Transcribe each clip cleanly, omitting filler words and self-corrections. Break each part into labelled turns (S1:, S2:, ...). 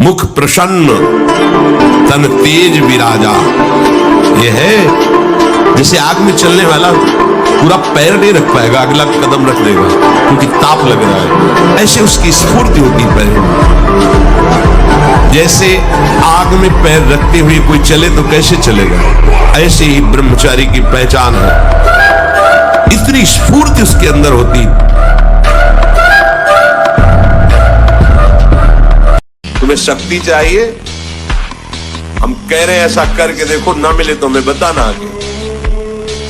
S1: मुख प्रसन्न तन तेज विराजा। यह है जैसे आग में चलने वाला पूरा पैर नहीं रख पाएगा, अगला कदम रख देगा क्योंकि ताप लग रहा है। ऐसे उसकी स्फूर्ति होती पैर में। जैसे आग में पैर रखते हुए कोई चले तो कैसे चलेगा, ऐसे ही ब्रह्मचारी की पहचान है। इतनी स्फूर्ति उसके अंदर होती। तुम्हें शक्ति चाहिए, हम कह रहे हैं ऐसा करके देखो, ना मिले तो हमें बताना आगे।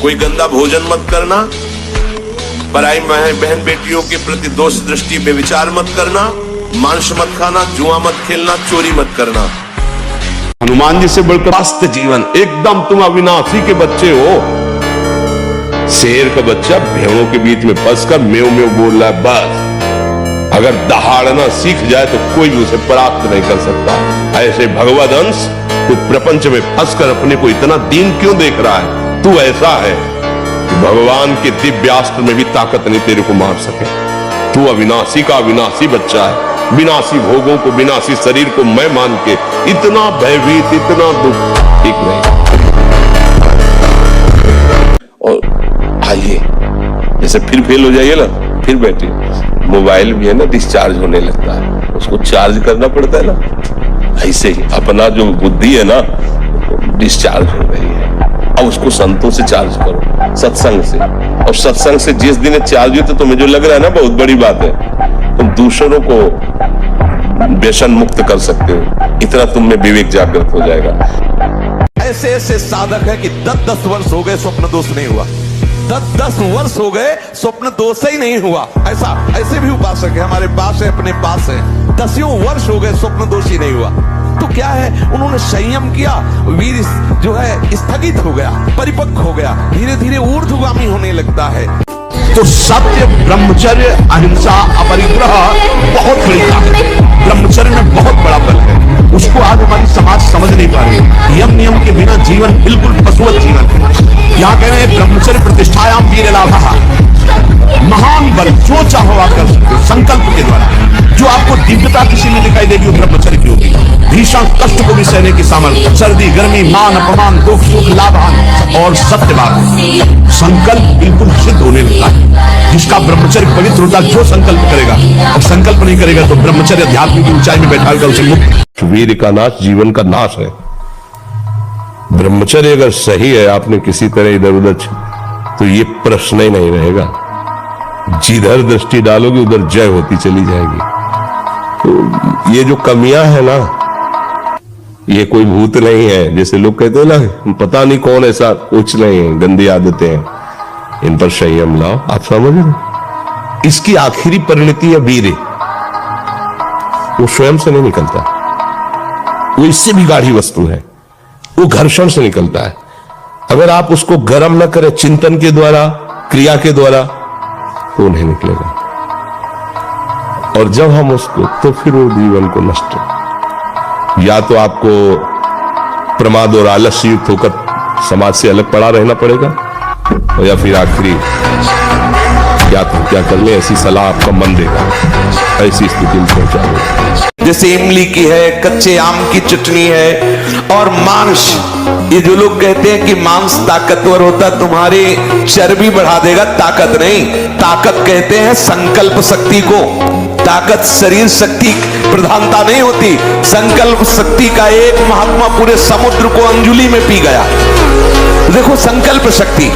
S1: कोई गंदा भोजन मत करना, पराई बहन बेटियों के प्रति दोष दृष्टि पे विचार मत करना, मांस मत खाना, जुआ मत खेलना, चोरी मत करना। हनुमान जी से बढ़कर स्वास्थ्य जीवन, एकदम तुम अविनाशी के बच्चे हो। शेर का बच्चा भेड़ों के बीच में फंसकर मेव मेव बोल रहा है, बस अगर दहाड़ना सीख जाए तो कोई भी उसे परास्त नहीं कर सकता। ऐसे भगवद अंश तू प्रपंच में फंसकर अपने को इतना दीन क्यों देख रहा है? तू ऐसा है कि भगवान के दिव्यास्त्र में भी ताकत नहीं तेरे को मार सके। तू अविनाशी का अविनाशी बच्चा है, विनाशी भोगों को, विनाशी शरीर को मैं मान के इतना भयभीत, इतना दुख ठीक नहीं। और आइए, जैसे फिर फेल हो जाइए ना, फिर बैठिए। मोबाइल भी है ना, डिस्चार्ज होने लगता है, उसको चार्ज करना पड़ता है ना, ऐसे ही अपना जो बुद्धि है ना डिस्चार्ज हो रही है। अब उसको संतों से चार्ज करो, सत्संग से। और सत्संग से जिस दिन चार्ज हुई तो तुम्हें जो लग रहा है ना बहुत बड़ी बात है, तुम दूसरों को व्यसन मुक्त कर सकते हो, इतना तुम में विवेक जागृत हो जाएगा।
S2: ऐसे ऐसे साधक है कि 10-10 वर्ष हो गए स्वप्न दोष नहीं हुआ, 10-10 वर्ष हो गए स्वप्न दोष ही नहीं हुआ। ऐसे भी उपासक है हमारे पास है, अपने पास है, 10 वर्ष हो गए स्वप्न दोष ही नहीं हुआ। तो क्या है, उन्होंने संयम किया, वीर जो है स्थगित हो गया, परिपक्व हो गया, धीरे धीरे ऊर्ध्वगामी होने लगता है।
S1: तो सत्य, ब्रह्मचर्य, अहिंसा, अपरिग्रह बहुत बड़ी ताकत है। ब्रह्मचर्य में बहुत बड़ा बल है, उसको आज हमारी समाज समझ नहीं पा रही। नियम के बिना जीवन बिल्कुल पशुवत जीवन है। यहाँ कह रहे हैं ब्रह्मचर्य प्रतिष्ठायाम वीर लाभः, महान बल जो चाहो आप कर सकते हो संकल्प के द्वारा। जो आपको दिव्यता किसी में दिखाई देगी वो ब्रह्मचर्य की होगी। भीषण कष्ट को भी सहने की सामर्थ्य, सर्दी गर्मी मान अपमान दुख सुख लाभान और सत्यवाद, संकल्प बिल्कुल सिद्ध होने लगता है। जिसका ब्रह्मचर्य पवित्र होता है, जो संकल्प करेगा, और संकल्प नहीं करेगा तो ब्रह्मचर्य अध्यात्म की ऊंचाई में बैठाएगा उसे मुक्त। वीर का नाश जीवन का नाश है। ब्रह्मचर्य अगर सही है, आपने किसी तरह इधर उधर तो ये प्रश्न ही नहीं रहेगा। जिधर दृष्टि डालोगे उधर जय होती चली जाएगी। तो ये जो कमियां है ना, ये कोई भूत नहीं है, जैसे लोग कहते हैं ना पता नहीं कौन, ऐसा कुछ नहीं है, गंदी आदतें हैं, इन पर संयम लाओ। आप समझ रहे, इसकी आखिरी परिणति है वीर। वो स्वयं से नहीं निकलता, वो इससे भी गाढ़ी वस्तु है, वो घर्षण से निकलता है। अगर आप उसको गर्म न करें चिंतन के द्वारा, क्रिया के द्वारा, तो नहीं निकलेगा। और जब हम उसको, तो फिर वो जीवन को नष्ट, या तो आपको प्रमाद और आलस्य युक्त होकर समाज से अलग पड़ा रहना पड़ेगा, और या फिर आखिरी या तो क्या कर ले, ऐसी सलाह आपका मन देगा, ऐसी स्थिति में पहुंचा देगा।
S2: जैसे इमली की है, कच्चे आम की चटनी है, और मांस, ये जो लोग कहते हैं कि मांस ताकतवर होता, तुम्हारी चर्बी बढ़ा देगा, ताकत नहीं। ताकत कहते हैं संकल्प शक्ति को। ताकत शरीर शक्ति प्रधानता नहीं होती, संकल्प शक्ति का एक महात्मा पूरे समुद्र को अंजुलि में पी गया। देखो, संकल्प शक्ति,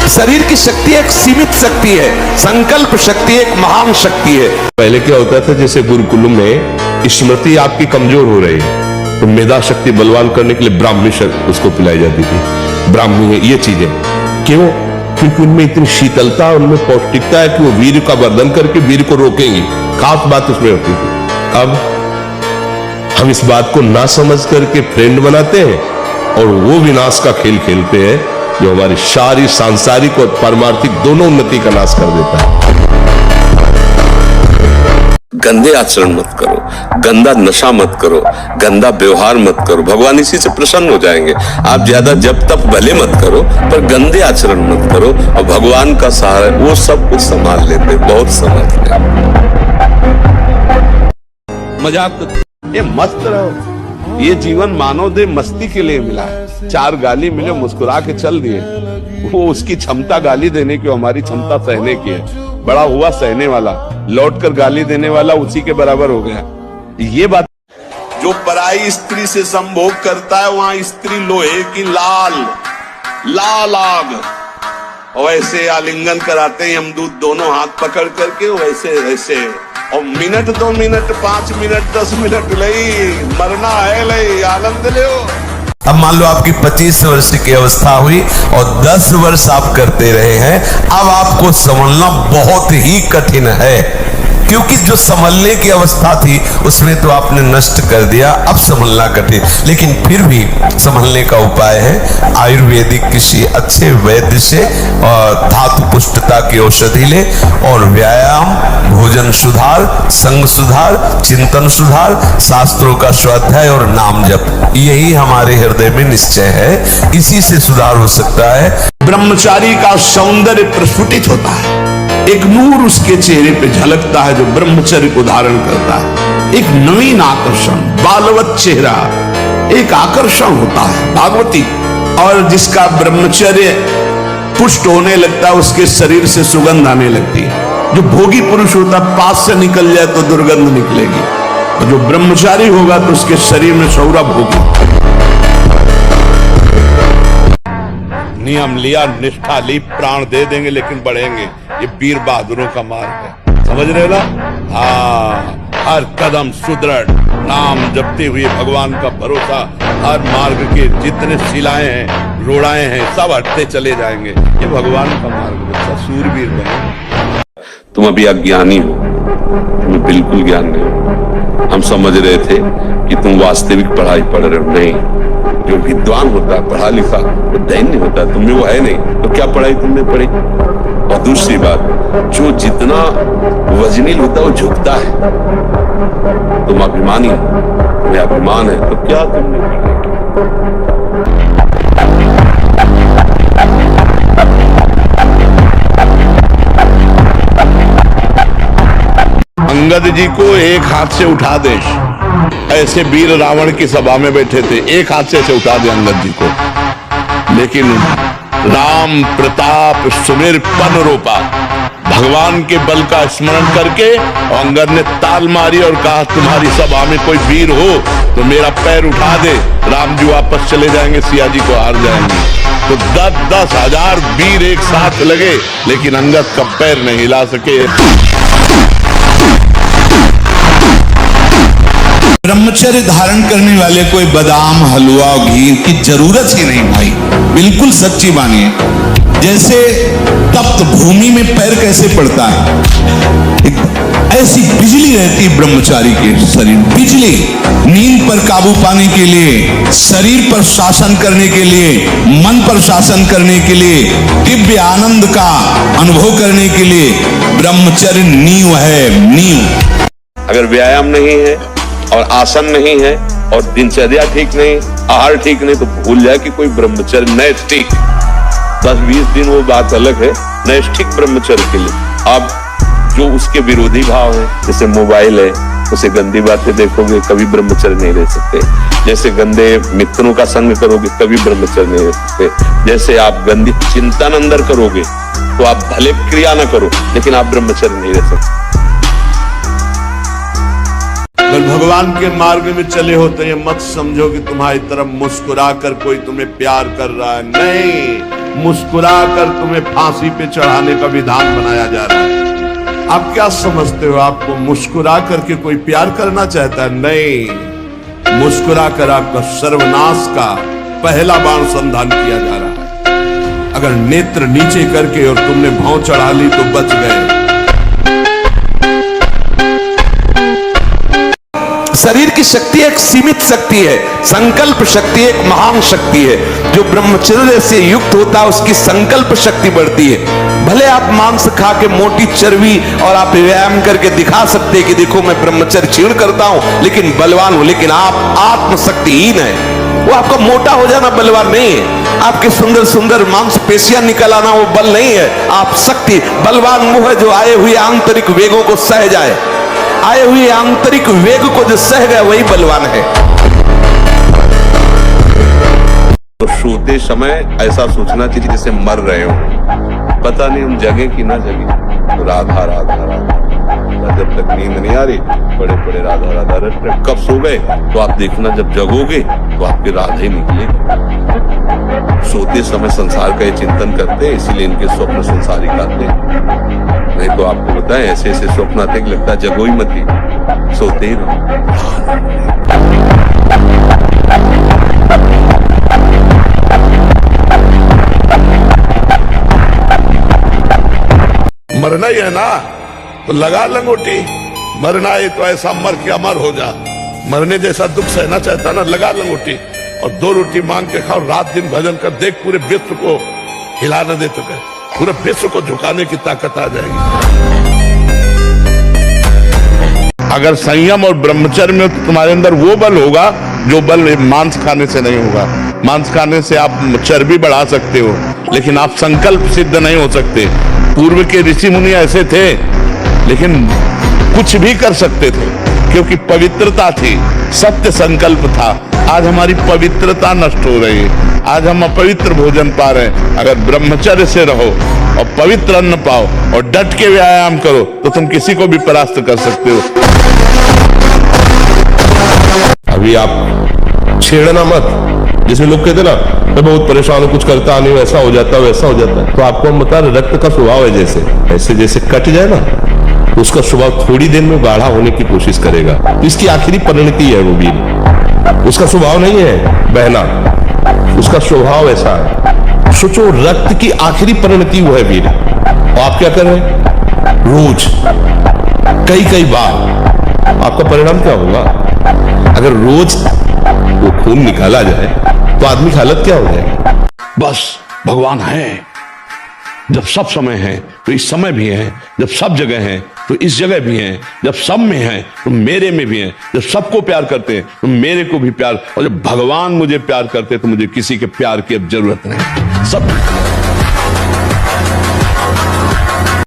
S2: शरीर की शक्ति एक सीमित शक्ति है, संकल्प शक्ति एक महान शक्ति है।
S1: पहले क्या होता था, जैसे गुरुकुल में स्मृति आपकी कमजोर हो रही है तो मेधा शक्ति बलवान करने के लिए ब्राह्मी उसको पिलाई जाती थी। ब्राह्मी ये चीजें क्यों? क्योंकि उनमें इतनी शीतलता, उनमें पौष्टिकता है कि वो वीर का वर्धन करके वीर को रोकेंगी। खास बात उसमें होती थी। अब हम इस बात को ना समझ करके फ्रेंड बनाते हैं और वो विनाश का खेल खेलते हैं जो हमारी शारीरिक, सांसारिक और पारमार्थिक दोनों उन्नति का नाश कर देता है।
S3: गंदे आचरण मत करो, गंदा नशा मत करो, गंदा व्यवहार मत करो, भगवान इसी से प्रसन्न हो जाएंगे। आप ज्यादा जब तक भले मत करो, पर गंदे आचरण मत करो, और भगवान का सहारा वो सब कुछ संभाल लेते, बहुत समझते।
S2: मजाक
S1: ये मस्त रहो। ये जीवन मानव देह मस्ती के लिए मिला है। 4 गाली मिले, मुस्कुरा के चल दिए। वो उसकी क्षमता गाली देने की, हमारी क्षमता सहने की है। बड़ा हुआ सहने वाला, लौट कर गाली देने वाला उसी के बराबर हो गया। ये बात, जो पराई स्त्री से संभोग करता है वहां स्त्री लोहे की लाल आग, वैसे आलिंगन कराते हैं यमदूत दोनों हाथ पकड़ करके, वैसे और मिनट 2 मिनट 5 मिनट 10 मिनट लई मरना है, लई आनंद ले।
S2: अब मान लो आपकी 25 वर्ष की अवस्था हुई और 10 वर्ष आप करते रहे हैं, अब आपको संभलना बहुत ही कठिन है, क्योंकि जो संभलने की अवस्था थी उसमें तो आपने नष्ट कर दिया, अब संभलना कठिन। लेकिन फिर भी संभलने का उपाय है, आयुर्वेदिक किसी अच्छे वैद्य से और धातु पुष्टता की औषधि ले, और व्यायाम, भोजन सुधार, संग सुधार, चिंतन सुधार, शास्त्रों का स्वाध्याय और नाम जप, यही हमारे हृदय में निश्चय है, इसी से सुधार हो सकता है।
S1: ब्रह्मचारी का सौंदर्य प्रस्फुटित होता है, एक नूर उसके चेहरे पे झलकता है जो ब्रह्मचर्य को धारण करता है। एक नवीन आकर्षण, बालवत चेहरा, एक आकर्षण होता है भागवती। और जिसका ब्रह्मचर्य पुष्ट होने लगता है उसके शरीर से सुगंध आने लगती है। जो भोगी पुरुष होता है पास से निकल जाए तो दुर्गंध निकलेगी, और जो ब्रह्मचारी होगा तो उसके शरीर में सौरभ होगी। नियम लिया, निष्ठा ली, प्राण दे देंगे लेकिन बढ़ेंगे। ये वीर बहादुरों का मार्ग है, समझ रहे हो ना? हाँ, हर कदम सुदृढ़, नाम जपते हुए भगवान का भरोसा, हर मार्ग के जितने शिलाएं हैं, रोड़ाएं हैं, सब हटते चले जाएंगे। ये भगवान का मार्ग है, सूरवीर बने।
S3: तुम अभी अज्ञानी हो, तुम्हें बिल्कुल ज्ञान नहीं हो। हम समझ रहे थे कि तुम वास्तविक पढ़ाई पढ़ रहे हो, नहीं। जो विद्वान होता है, पढ़ा लिखा, वो दैन्य होता है, तुम्हें वो है नहीं, तो क्या पढ़ाई तुमने पढ़ी? और दूसरी बात, जो जितना वजनील होता है वो झुकता है। तुम अभिमानी हो, तुम्हें अभिमान है, तो क्या तुमने पढ़ाई की?
S1: अंगद जी को एक हाथ से उठा दे, ऐसे वीर रावण की सभा में बैठे थे, एक हाथ से उठा दे अंगद जी को, लेकिन राम प्रताप सुमेर पन रोपा, भगवान के बल का स्मरण करके अंगद ने ताल मारी और कहा तुम्हारी सभा में कोई वीर हो तो मेरा पैर उठा दे, राम जी वापस चले जाएंगे, सिया जी को हार जाएंगे। तो 10-10 हजार वीर एक साथ लगे, लेकिन अंगद का पैर नहीं हिला सके।
S4: ब्रह्मचर्य धारण करने वाले कोई बादाम, हलवा, घी की जरूरत ही नहीं भाई, बिल्कुल सच्ची मानिए। जैसे तप्त भूमि में पैर कैसे पड़ता है, ऐसी बिजली रहती ब्रह्मचारी के शरीर। बिजली, नींद पर काबू पाने के लिए, शरीर पर शासन करने के लिए, मन पर शासन करने के लिए, दिव्य आनंद का अनुभव करने के लिए ब्रह्मचर्य नींव है, नींव।
S3: अगर व्यायाम नहीं है और आसन नहीं है और दिनचर्या ठीक नहीं, आहार ठीक नहीं, तो भूल जाए कि कोई ब्रह्मचर्य नैष्ठिक 10-20 दिन वो बात अलग है, नैष्ठिक ब्रह्मचर्य के लिए। अब जो उसके विरोधी भाव है, जैसे मोबाइल है, उसे गंदी बातें देखोगे, कभी ब्रह्मचर्य नहीं रह सकते। जैसे गंदे मित्रों का संग करोगे, कभी ब्रह्मचर्य नहीं रह सकते। जैसे आप गंदी चिंतन अंदर करोगे तो आप भले क्रिया ना करो, लेकिन आप ब्रह्मचर्य नहीं रह सकते।
S1: अगर भगवान के मार्ग में चले हो तो ये मत समझो कि तुम्हारी तरफ मुस्कुरा कर कोई तुम्हें प्यार कर रहा है, नहीं। मुस्कुरा कर तुम्हें फांसी पे चढ़ाने का विधान बनाया जा रहा है। आप क्या समझते हो आपको मुस्कुरा करके कोई प्यार करना चाहता है? नहीं, मुस्कुरा कर आपका सर्वनाश का पहला बाण संधान किया जा रहा है। अगर नेत्र नीचे करके और तुमने भौं चढ़ा ली तो बच गए।
S2: शरीर की शक्ति एक सीमित शक्ति है, संकल्प शक्ति एक महान शक्ति है। जो ब्रह्मचर्य से युक्त होता है उसकी संकल्प शक्ति बढ़ती है। भले आप मांस खा के मोटी चर्बी और आप व्यायाम करके दिखा सकते हैं कि देखो मैं ब्रह्मचर्य क्षीण करता हूं लेकिन बलवान हूं, लेकिन आप आत्मशक्तिहीन है। वो आपका मोटा हो जाना बलवान नहीं है, आपके सुंदर सुंदर मांसपेशियां निकल आना वो बल नहीं है। आप शक्ति बलवान मुंह है जो आए हुए आंतरिक वेगों को सह जाए। आए हुए आंतरिक वेग को जो सह गया वही बलवान है।
S3: तो सोते समय ऐसा सोचना चाहिए जैसे मर रहे हो, पता नहीं हम जगे कि ना जगे। तो राधा राधा राधा, जब तक नींद नहीं आ रही बड़े बड़े राधा राधा रट रहे। कब सो गए तो आप देखना, जब जगोगे तो आपके राधा ही निकलेगी। सोते समय संसार का ये चिंतन करते हैं, इसीलिए इनके स्वप्न संसारिक आते हैं। नहीं तो आपको बताएं ऐसे ऐसे स्वप्न आते कि लगता है जगो ही मत ही, सोते ही रहो।
S1: मरना ही है ना, तो लगा लंगोटी। मरना है तो ऐसा मर के अमर हो जा। मरने जैसा दुख सहना चाहता ना, लगा लंगोटी और 2 रोटी मांग के खाओ, रात दिन भजन कर, देख पूरे विश्व को हिला न दे तो पूरे विश्व को झुकाने की ताकत आ जाएगी। अगर संयम और ब्रह्मचर्य में तो तुम्हारे अंदर वो बल होगा जो बल मांस खाने से नहीं होगा। मांस खाने से आप चर्बी बढ़ा सकते हो, लेकिन आप संकल्प सिद्ध नहीं हो सकते। पूर्व के ऋषि मुनि ऐसे थे, लेकिन कुछ भी कर सकते थे क्योंकि पवित्रता थी, सत्य संकल्प था। आज हमारी पवित्रता नष्ट हो रही है, आज हम अपवित्र भोजन पा रहे हैं। अगर ब्रह्मचर्य से रहो और पवित्र अन्न पाओ और डट के व्यायाम करो तो तुम किसी को भी परास्त कर सकते हो। अभी आप छेड़ना मत। जैसे लोग कहते ना, मैं बहुत परेशान हूं, कुछ करता नहीं, वैसा हो जाता वैसा हो जाता है। तो आपको हम बता रहे, रक्त का स्वभाव है जैसे ऐसे जैसे कट जाए ना, तो उसका स्वभाव थोड़ी देर में गाढ़ा होने की कोशिश करेगा। तो इसकी आखिरी परिणति है वो वीर। उसका स्वभाव नहीं है बहना, उसका स्वभाव ऐसा है। सोचो, रक्त की आखिरी परिणति वो है वीर। और आप क्या कर रहे हैं? रोज कई बार आपका परिणाम क्या होगा? अगर रोज वो खून निकाला जाए तो आदमी की हालत क्या हो जाएगी?
S5: बस भगवान है, जब सब समय है तो इस समय भी है, जब सब जगह है तो इस जगह भी है, जब सब में है तो मेरे में भी है, जब सबको प्यार करते हैं तो मेरे को भी प्यार, और जब भगवान मुझे प्यार करते हैं तो मुझे किसी के प्यार की अब जरूरत नहीं। सब